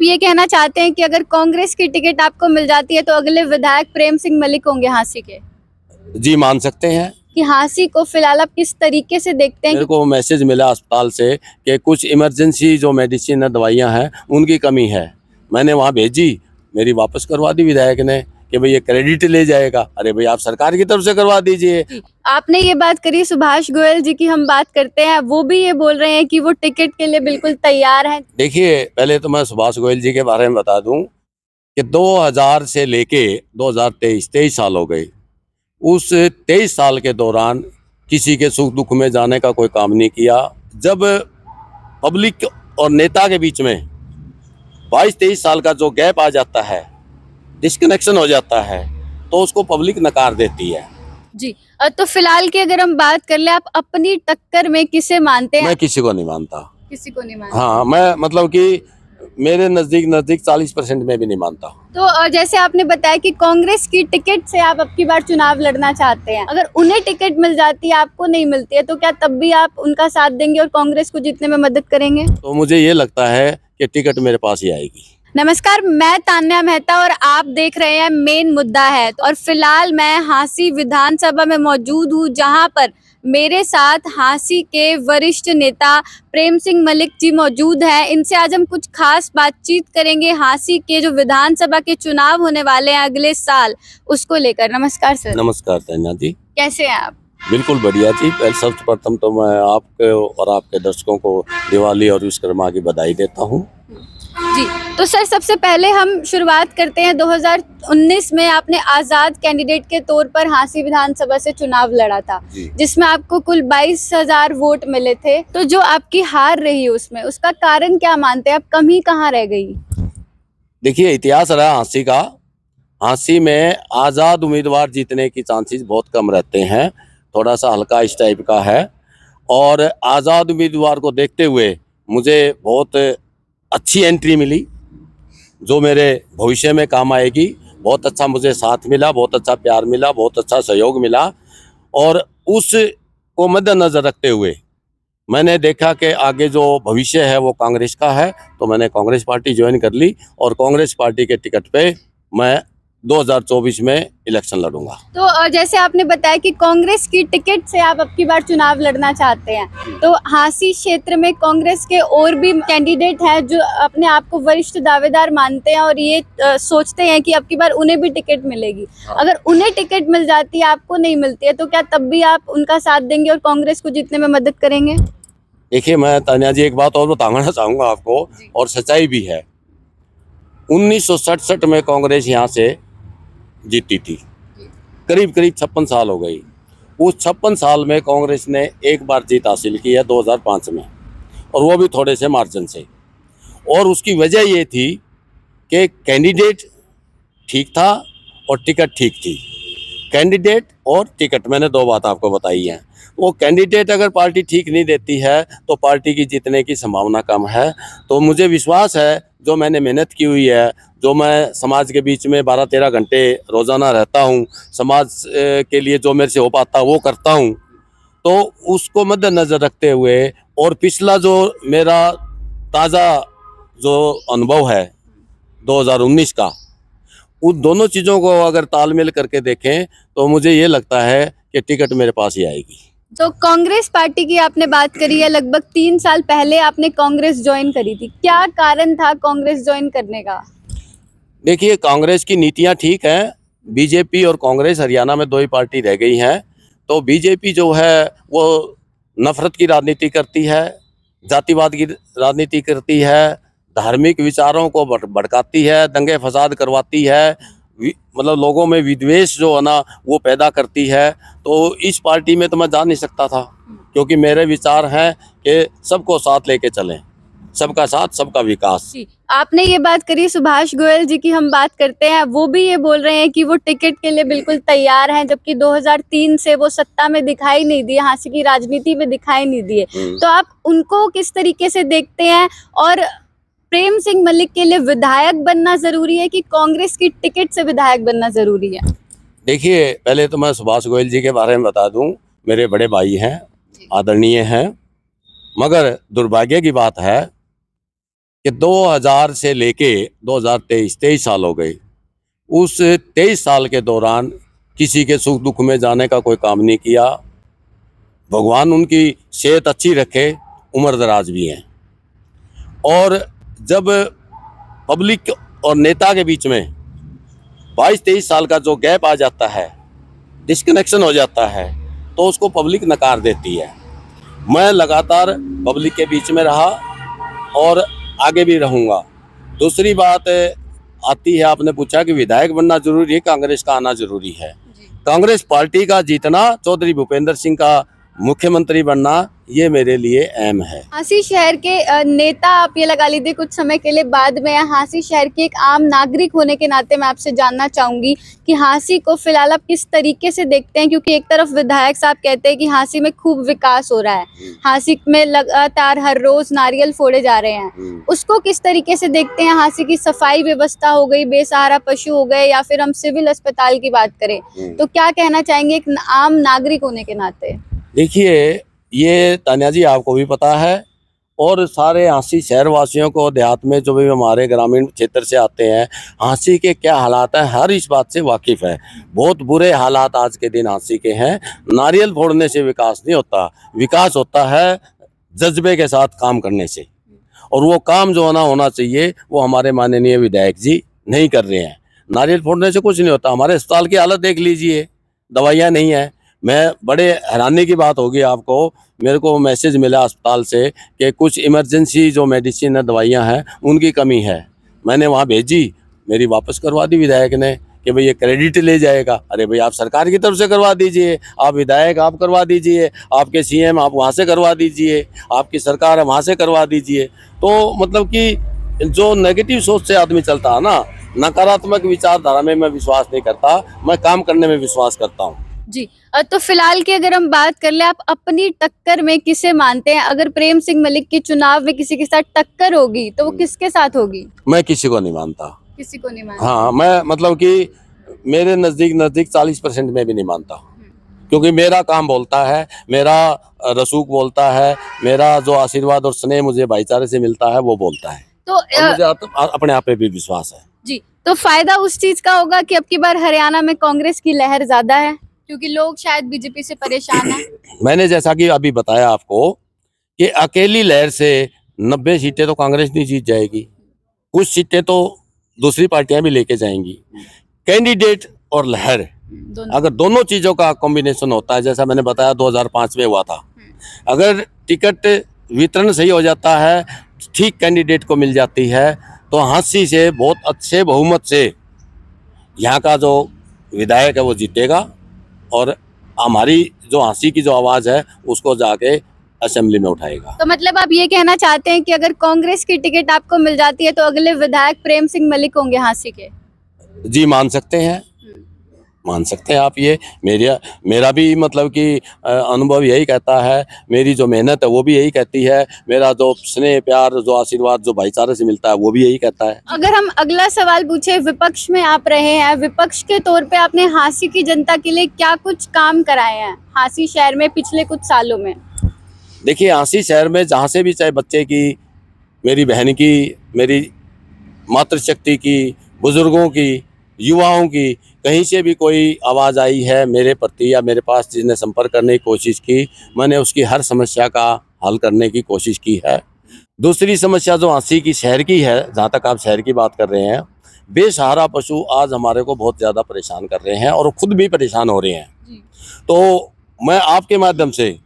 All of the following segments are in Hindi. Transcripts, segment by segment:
ये कहना चाहते हैं कि अगर कांग्रेस की टिकट आपको मिल जाती है तो अगले विधायक प्रेम सिंह मलिक होंगे हांसी के? जी मान सकते हैं। कि हांसी को फिलहाल आप किस तरीके से देखते हैं? मेरे को मैसेज मिला अस्पताल से कि कुछ इमरजेंसी जो मेडिसिन है, दवाइयां हैं, उनकी कमी है। मैंने वहां भेजी, मेरी वापस करवा दी विधायक ने कि भाई ये क्रेडिट ले जाएगा। अरे भाई आप सरकार की तरफ से करवा दीजिए। आपने ये बात करी सुभाष गोयल जी की, हम बात करते हैं, वो भी ये बोल रहे हैं कि वो टिकट के लिए बिल्कुल तैयार हैं। देखिए, पहले तो मैं सुभाष गोयल जी के बारे में बता दूं कि 2000 से लेके 2023 23 साल हो गए। उस 23 साल के दौरान किसी के सुख दुख में जाने का कोई काम नहीं किया। जब पब्लिक और नेता के बीच में 22-23 साल का जो गैप आ जाता है, डिस्कनेक्शन हो जाता है, तो उसको पब्लिक नकार देती है। जी। तो फिलहाल की अगर हम बात कर ले, आप अपनी टक्कर में किसे मानते हैं? मैं किसी को नहीं मानता। किसी को नहीं मानते? हाँ, मैं मतलब कि मेरे नज़दीक 40% में भी नहीं मानता। तो जैसे आपने बताया कि कांग्रेस की टिकट से आप अब की बार चुनाव लड़ना चाहते हैं, अगर उन्हें टिकट मिल जाती है, आपको नहीं मिलती है, तो क्या तब भी आप उनका साथ देंगे और कांग्रेस को जीतने में मदद करेंगे? तो मुझे ये लगता है कि टिकट मेरे पास ही आएगी। नमस्कार, मैं तान्या मेहता और आप देख रहे हैं मेन मुद्दा है। और फिलहाल मैं हांसी विधानसभा में मौजूद हूँ, जहां पर मेरे साथ हांसी के वरिष्ठ नेता प्रेम सिंह मलिक जी मौजूद हैं। इनसे आज हम कुछ खास बातचीत करेंगे हांसी के जो विधानसभा के चुनाव होने वाले हैं अगले साल, उसको लेकर। नमस्कार सर। नमस्कार तान्या जी। कैसे हैं आप? बिल्कुल बढ़िया जी। पहले सर्वप्रथम तो मैं आपके और आपके दर्शकों को दिवाली और विश्वकर्मा की बधाई देता हूँ। जी, तो सर सबसे पहले हम शुरुआत करते हैं। 2019 में आपने आजाद कैंडिडेट के तौर पर हांसी विधानसभा से चुनाव लड़ा था, जिसमें आपको कुल 22,000 वोट मिले थे। तो जो आपकी हार रही उसमें, उसका कारण क्या मानते हैं आप? कमी कहाँ रह गई? देखिए, इतिहास रहा हांसी का। हांसी में आज़ाद उम्मीदवार जीतने की चांसेस बहुत कम रहते हैं। थोड़ा सा हल्का इस टाइप का है। और आज़ाद उम्मीदवार को देखते हुए मुझे बहुत अच्छी एंट्री मिली, जो मेरे भविष्य में काम आएगी। बहुत अच्छा मुझे साथ मिला, बहुत अच्छा प्यार मिला, बहुत अच्छा सहयोग मिला। और उसको मद्देनज़र रखते हुए मैंने देखा कि आगे जो भविष्य है वो कांग्रेस का है, तो मैंने कांग्रेस पार्टी ज्वाइन कर ली और कांग्रेस पार्टी के टिकट पे मैं 2024 में इलेक्शन लड़ूंगा। तो जैसे आपने बताया कि कांग्रेस की टिकट से आप अब की बार चुनाव लड़ना चाहते हैं, तो हांसी क्षेत्र में कांग्रेस के और भी कैंडिडेट हैं जो अपने आप को वरिष्ठ दावेदार मानते हैं और ये सोचते हैं कि अब की बार उन्हें भी टिकट मिलेगी। अगर उन्हें टिकट मिल जाती है, आपको नहीं मिलती है, तो क्या तब भी आप उनका साथ देंगे और कांग्रेस को जीतने में मदद करेंगे? देखिए, मैं तान्या जी एक बात और बताना चाहूँगा आपको, और सच्चाई भी है। 1967 में कांग्रेस यहाँ से जीती थी। करीब 56 साल हो गई। उस 56 साल में कांग्रेस ने एक बार जीत हासिल की है 2005 में, और वो भी थोड़े से मार्जिन से। और उसकी वजह ये थी कि कैंडिडेट ठीक था और टिकट ठीक थी। कैंडिडेट और टिकट, मैंने दो बात आपको बताई हैं। वो कैंडिडेट अगर पार्टी ठीक नहीं देती है तो पार्टी की जीतने की संभावना कम है। तो मुझे विश्वास है, जो मैंने मेहनत की हुई है, जो मैं समाज के बीच में 12-13 घंटे रोज़ाना रहता हूँ, समाज के लिए जो मेरे से हो पाता वो करता हूँ, तो उसको मद्देनज़र रखते हुए और पिछला जो मेरा ताज़ा जो अनुभव है 2019 का, उन दोनों चीज़ों को अगर तालमेल करके देखें तो मुझे ये लगता है कि टिकट मेरे पास ही आएगी। तो कांग्रेस पार्टी की आपने बात करी है, लगभग 3 साल पहले आपने कांग्रेस ज्वाइन करी थी। क्या कारण था कांग्रेस ज्वाइन करने का? देखिए, कांग्रेस की नीतियां ठीक हैं। बीजेपी और कांग्रेस हरियाणा में दो ही पार्टी रह गई हैं। तो बीजेपी जो है वो नफरत की राजनीति करती है, जातिवाद की राजनीति करती है, धार्मिक विचारों को भड़काती है, दंगे फसाद करवाती है, मतलब लोगों में विद्वेष जो है ना वो पैदा करती है। तो इस पार्टी में तो मैं जा नहीं सकता था, क्योंकि मेरे विचार हैं कि सबको साथ लेके चलें, सबका साथ सबका विकास। जी, आपने ये बात करी सुभाष गोयल जी की, हम बात करते हैं। वो भी ये बोल रहे हैं कि वो टिकट के लिए बिल्कुल तैयार हैं, जबकि 2003 से वो सत्ता में दिखाई नहीं दिए, हांसी की राजनीति में दिखाई नहीं दिए। तो आप उनको किस तरीके से देखते हैं? और प्रेम सिंह मलिक के लिए विधायक बनना जरूरी है कि कांग्रेस की टिकट से विधायक बनना जरूरी है? देखिए, पहले तो मैं सुभाष गोयल जी के बारे में बता दूं, मेरे बड़े भाई हैं, आदरणीय हैं, मगर दुर्भाग्य की बात है कि 2000 से लेके 2023 23 साल हो गए। उस 23 साल के दौरान किसी के सुख दुख में जाने का कोई काम नहीं किया। भगवान उनकी सेहत अच्छी रखे, उम्र दराज भी हैं। और जब पब्लिक और नेता के बीच में 22-23 साल का जो गैप आ जाता है, डिस्कनेक्शन हो जाता है, तो उसको पब्लिक नकार देती है। मैं लगातार पब्लिक के बीच में रहा और आगे भी रहूँगा। दूसरी बात आती है, आपने पूछा कि विधायक बनना जरूरी है, कांग्रेस का आना जरूरी है। कांग्रेस पार्टी का जीतना, चौधरी भूपेंद्र सिंह का मुख्यमंत्री बनना, ये मेरे लिए अहम है। हांसी शहर के नेता आप ये लगा लीजिए कुछ समय के लिए, बाद में हांसी शहर के एक आम नागरिक होने के नाते मैं आपसे जानना चाहूंगी कि हांसी को फिलहाल आप किस तरीके से देखते हैं, क्योंकि एक तरफ विधायक साहब कहते हैं कि हांसी में खूब विकास हो रहा है, हांसी में लगातार हर रोज नारियल फोड़े जा रहे हैं, उसको किस तरीके से देखते हैं? हांसी की सफाई व्यवस्था हो गई, बेसहारा पशु हो गए, या फिर हम सिविल अस्पताल की बात करें, तो क्या कहना चाहेंगे एक आम नागरिक होने के नाते? देखिए, ये तान्या जी आपको भी पता है और सारे हांसी शहर वासियों को, देहात में जो भी हमारे ग्रामीण क्षेत्र से आते हैं, हांसी के क्या हालात हैं हर इस बात से वाकिफ़ है। बहुत बुरे हालात आज के दिन हांसी के हैं। नारियल फोड़ने से विकास नहीं होता, विकास होता है जज्बे के साथ काम करने से। और वो काम जो होना चाहिए वो हमारे माननीय विधायक जी नहीं कर रहे हैं। नारियल फोड़ने से कुछ नहीं होता। हमारे अस्पताल की हालत देख लीजिए, दवाइयाँ नहीं हैं। मैं बड़े हैरानी की बात होगी आपको, मेरे को मैसेज मिला अस्पताल से कि कुछ इमरजेंसी जो मेडिसिन है, दवाइयाँ हैं, उनकी कमी है। मैंने वहाँ भेजी, मेरी वापस करवा दी विधायक ने कि भाई ये क्रेडिट ले जाएगा। अरे भाई, आप सरकार की तरफ से करवा दीजिए, आप विधायक आप करवा दीजिए, आपके सीएम आप वहाँ से करवा दीजिए, आपकी सरकार है वहाँ से करवा दीजिए। तो मतलब कि जो नेगेटिव सोच से आदमी चलता है ना, नकारात्मक विचारधारा में मैं विश्वास नहीं करता, मैं काम करने में विश्वास करता हूँ। जी, तो फिलहाल की अगर हम बात कर ले, आप अपनी टक्कर में किसे मानते हैं? अगर प्रेम सिंह मलिक की चुनाव में किसी के साथ टक्कर होगी तो वो किसके साथ होगी? मैं किसी को नहीं मानता। किसी को नहीं मानते? हाँ, मैं मतलब कि मेरे नज़दीक 40% में भी नहीं मानता, क्योंकि मेरा काम बोलता है, मेरा रसूख बोलता है, मेरा जो आशीर्वाद और स्नेह मुझे भाईचारे से मिलता है वो बोलता है। तो और मुझे अपने आप पे भी विश्वास है। जी, तो फायदा उस चीज का होगा कि अब की बार हरियाणा में कांग्रेस की लहर ज्यादा है, क्योंकि लोग शायद बीजेपी से परेशान हैं। मैंने जैसा कि अभी बताया आपको कि अकेली लहर से 90 सीटें तो कांग्रेस नहीं जीत जाएगी, कुछ सीटें तो दूसरी पार्टियां भी लेके जाएंगी। कैंडिडेट और लहर, अगर दोनों चीजों का कॉम्बिनेशन होता है, जैसा मैंने बताया 2005 में हुआ था, अगर टिकट वितरण सही हो जाता है, ठीक कैंडिडेट को मिल जाती है, तो हांसी से बहुत अच्छे बहुमत से यहाँ का जो विधायक है वो जीतेगा और हमारी जो हांसी की जो आवाज़ है उसको जाके असेंबली में उठाएगा। तो मतलब आप ये कहना चाहते हैं कि अगर कांग्रेस की टिकट आपको मिल जाती है तो अगले विधायक प्रेम सिंह मलिक होंगे हांसी के? जी, मान सकते हैं, मान सकते हैं आप। ये मेरा भी मतलब कि अनुभव यही कहता है, मेरी जो मेहनत है वो भी यही कहती है, मेरा जो स्नेह प्यार जो आशीर्वाद जो भाईचारे से मिलता है वो भी यही कहता है। अगर हम अगला सवाल पूछे, विपक्ष में आप रहे हैं, विपक्ष के तौर पे आपने हांसी की जनता के लिए क्या कुछ काम कराए हैं हांसी शहर में पिछले कुछ सालों में? देखिए, हांसी शहर में जहाँ से भी, चाहे बच्चे की, मेरी बहन की, मेरी मातृशक्ति की, बुजुर्गों की, युवाओं की, कहीं से भी कोई आवाज़ आई है मेरे प्रति या मेरे पास जिसने संपर्क करने की कोशिश की, मैंने उसकी हर समस्या का हल करने की कोशिश की है। दूसरी समस्या जो हांसी की शहर की है, जहाँ तक आप शहर की बात कर रहे हैं, बेसहारा पशु आज हमारे को बहुत ज़्यादा परेशान कर रहे हैं और खुद भी परेशान हो रहे हैं। तो मैं आपके माध्यम से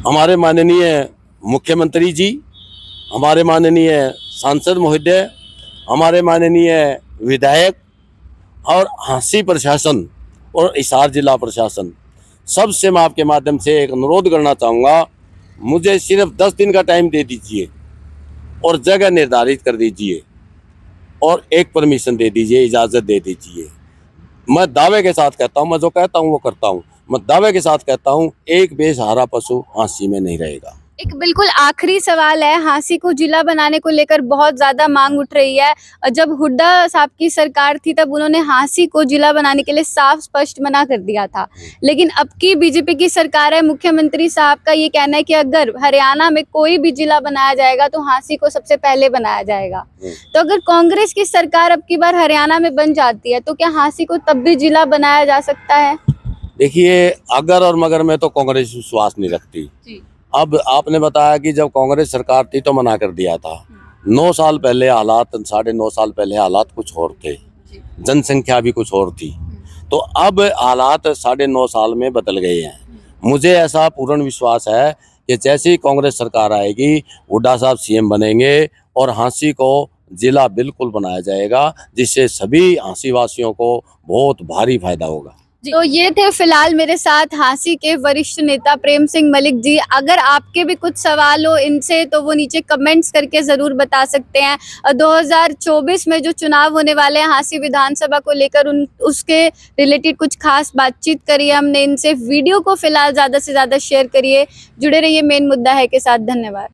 हमारे माननीय मुख्यमंत्री जी, हमारे माननीय सांसद महोदय, हमारे माननीय विधायक और हांसी प्रशासन और हिसार जिला प्रशासन, सबसे मैं आपके माध्यम से एक अनुरोध करना चाहूँगा, मुझे सिर्फ 10 दिन का टाइम दे दीजिए और जगह निर्धारित कर दीजिए और एक परमिशन दे दीजिए, इजाज़त दे दीजिए। मैं दावे के साथ कहता हूँ, मैं जो कहता हूँ वो करता हूँ। मैं दावे के साथ कहता हूँ, एक बेसहारा पशु हांसी में नहीं रहेगा। एक बिल्कुल आखिरी सवाल है, हांसी को जिला बनाने को लेकर बहुत ज्यादा मांग उठ रही है। और जब हुड्डा साहब की सरकार थी तब उन्होंने हांसी को जिला बनाने के लिए साफ स्पष्ट मना कर दिया था, लेकिन अब की बीजेपी की सरकार है, मुख्यमंत्री साहब का ये कहना है कि अगर हरियाणा में कोई भी जिला बनाया जाएगा तो हांसी को सबसे पहले बनाया जाएगा। तो अगर कांग्रेस की सरकार अब की बार हरियाणा में बन जाती है तो क्या हांसी को तब भी जिला बनाया जा सकता है? देखिए, अगर और मगर में तो कांग्रेस विश्वास नहीं रखती। जी। अब आपने बताया कि जब कांग्रेस सरकार थी तो मना कर दिया था। 9 साल पहले हालात, 9.5 साल पहले हालात कुछ और थे, जनसंख्या भी कुछ और थी। तो अब हालात 9.5 साल में बदल गए हैं। मुझे ऐसा पूर्ण विश्वास है कि जैसे ही कांग्रेस सरकार आएगी, हुड्डा साहब सीएम बनेंगे और हांसी को जिला बिल्कुल बनाया जाएगा, जिससे सभी हांसी वासियों को बहुत भारी फायदा होगा। तो ये थे फिलहाल मेरे साथ हांसी के वरिष्ठ नेता प्रेम सिंह मलिक जी। अगर आपके भी कुछ सवाल हो इनसे तो वो नीचे कमेंट्स करके ज़रूर बता सकते हैं। 2024 में जो चुनाव होने वाले हैं हांसी विधानसभा को लेकर उसके रिलेटेड कुछ खास बातचीत करी है हमने इनसे। वीडियो को फिलहाल ज़्यादा से ज़्यादा शेयर करिए, जुड़े रहिए मेन मुद्दा है के साथ। धन्यवाद।